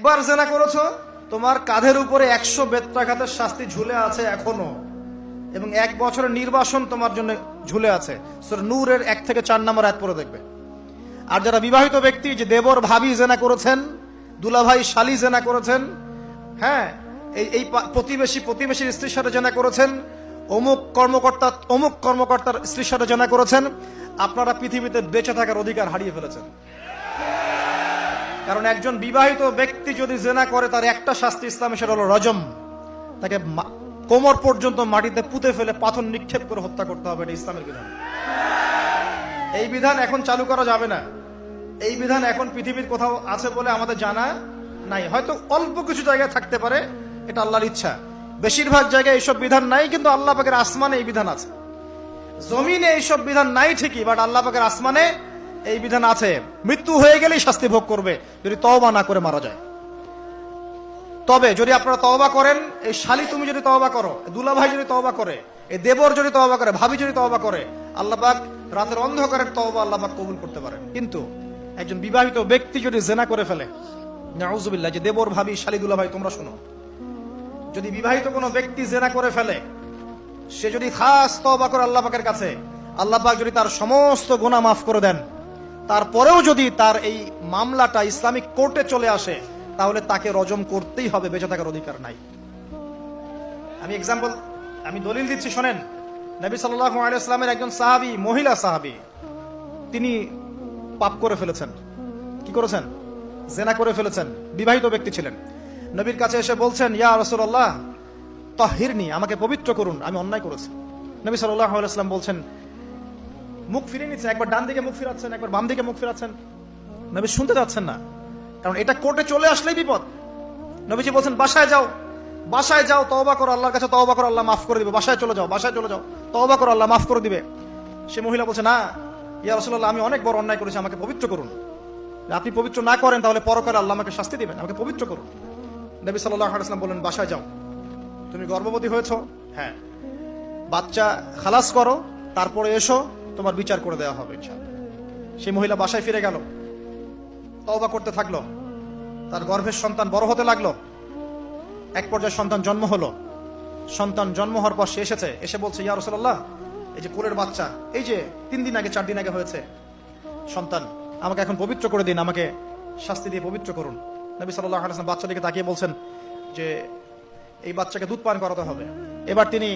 একবার জেনা করেছো, তোমার কাঁধের উপরে 100 বেত্রাঘাতের শাস্তি ঝুলে আছে এখনো, এবং 1 বছরের নির্বাসন তোমার জন্য ঝুলে আছে। সূরা নূরের 1 থেকে 4 নম্বর আয়াত পড়ে দেখবে। আর যারা বিবাহিত ব্যক্তি, যে দেবর ভাবি জেনা করেছেন, দুলাভাই শালি জেনা করেছেন, হ্যাঁ, এই প্রতিবেশীর স্ত্রীর সাথে জেনা করেছেন, অমুক কর্মকর্তার স্ত্রীর সাথে জেনা করেছেন, আপনারা পৃথিবীতে বেঁচে থাকার অধিকার হারিয়ে ফেলেছেন। কারণ একজন বিবাহিত ব্যক্তি যদি জেনা করে, তার একটা শাস্তি ইসলামে, সেটা হলো রজম। তাকে কোমর পর্যন্ত মাটিতে পুঁতে ফেলে পাথর নিক্ষেপ করে হত্যা করতে হবে। এটা ইসলামের বিধান। এই বিধান এখন চালু করা যাবে না। এই বিধান এখন পৃথিবীর কোথাও আছে বলে আমাদের জানা নাই। হয়তো অল্প কিছু জায়গায় থাকতে পারে, এটা আল্লাহর ইচ্ছা। বেশিরভাগ জায়গায় এইসব বিধান নাই, কিন্তু আল্লাহ পাকের আসমানে এই বিধান আছে। জমিনে এইসব বিধান নাই ঠিকই, বাট আল্লাহ পাকের আসমানে এই বিধান আছে। মৃত্যু হয়ে গেলেই শাস্তি ভোগ করবে যদি তওবা না করে মারা যায়। তবে যদি আপনারা তওবা করেন, এই শালি তুমি যদি তওবা করো, দুলাভাই যদি তওবা করে, এই দেবর যদি তওবা করে, ভাবি যদি তওবা করে, আল্লাহ পাক রাতের অন্ধকারের তওবা আল্লাহ পাক কবুল করতে পারেন। কিন্তু একজন বিবাহিত ব্যক্তি যদি জেনা করে ফেলে, নাউযুবিল্লাহ, যে দেবর ভাবি শালি দুলাভাই তোমরা শোনো, যদি বিবাহিত কোনো ব্যক্তি জেনা করে ফেলে, সে যদি খাস তওবা করে আল্লাহ পাকের কাছে, আল্লাহ পাক যদি তার সমস্ত গুনাহ মাফ করে দেন, তারপরেও যদি তার এই মামলাটা ইসলামিক কোর্টে চলে আসে, তাহলে তাকে রজম করতেই হবে, বেঁচে থাকার অধিকার নাই। আমি দলিল দিচ্ছি, শোনেন। নবী সাল্লাল্লাহু আলাইহি ওয়াসাল্লামের একজন সাহাবী, মহিলা সাহাবী, তিনি পাপ করে ফেলেছেন। কি করেছেন? জেনা করে ফেলেছেন। বিবাহিত ব্যক্তি ছিলেন। নবীর কাছে এসে বলছেন, ইয়া রাসূলুল্লাহ তাহিরনি, আমাকে পবিত্র করুন, আমি অন্যায় করেছি। নবী সাল্লাল্লাহু আলাইহি ওয়াসাল্লাম বলছেন, মুখ ফিরিয়ে নিচ্ছেন, একবার ডান দিকে মুখ ফিরাচ্ছেন, একবার বাম দিকে মুখ ফিরাচ্ছেন। নবী শুনতে যাচ্ছেন না, কারণ এটা কোর্টে চলে আসলেই বিপদ। নবীজি বলছেন, বাসায় যাও, তওবা করো, আল্লাহর কাছে তওবা করো, আল্লাহ মাফ করে দিবে। বাসায় চলে যাও, তওবা করো, আল্লাহ মাফ করে দিবে। সে মহিলা বলছে, না ইয়া রাসূলুল্লাহ, আমি অনেক বড় অন্যায় করেছি, আমাকে পবিত্র করুন। আপনি পবিত্র না করেন তাহলে পরকালে আল্লাহ আমাকে শাস্তি দিবেন, আমাকে পবিত্র করুন। নবী সাল্লাল্লাহু আলাইহি ওয়াসাল্লাম বললেন, বাসায় যাও। তুমি গর্ভবতী হয়েছো? হ্যাঁ। বাচ্চা খালাস করো, তারপরে এসো, তোমার বিচার করে দেওয়া হবে ইনশাআল্লাহ। সেই মহিলা বাসায় ফিরে গেল, তওবা করতে থাকলো, তার গর্ভের সন্তান বড় হতে লাগলো। এক পর্যায়ে সন্তান জন্ম হলো। সন্তান জন্ম হওয়ার পর সে এসে বলছে, ইয়া রাসূলুল্লাহ, এই যে কোলের বাচ্চা, এই যে 3 দিন আগে 4 দিন আগে হয়েছে সন্তান, আমাকে এখন পবিত্র করে দিন, আমাকে শাস্তি দিয়ে পবিত্র করুন। নবী সাল্লাল্লাহু আলাইহি ওয়াসাল্লাম বাচ্চাটিকে তাকিয়ে বলছেন যে এই বাচ্চাকে দুধ পান করাতে হবে। এবার তিনি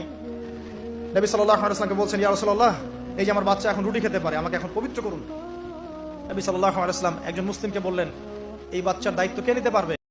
নবী সাল্লাল্লাহু আলাইহি ওয়াসাল্লামকে বলছেন, ইয়া রাসূলুল্লাহ, এই যে আমার বাচ্চা এখন রুটি খেতে পারে, আমাকে এখন পবিত্র করুন। নবী সাল্লাল্লাহু আলাইহি ওয়াসাল্লাম একজন মুসলিমকে বললেন, এই বাচ্চার দায়িত্ব কে নিতে পারবে?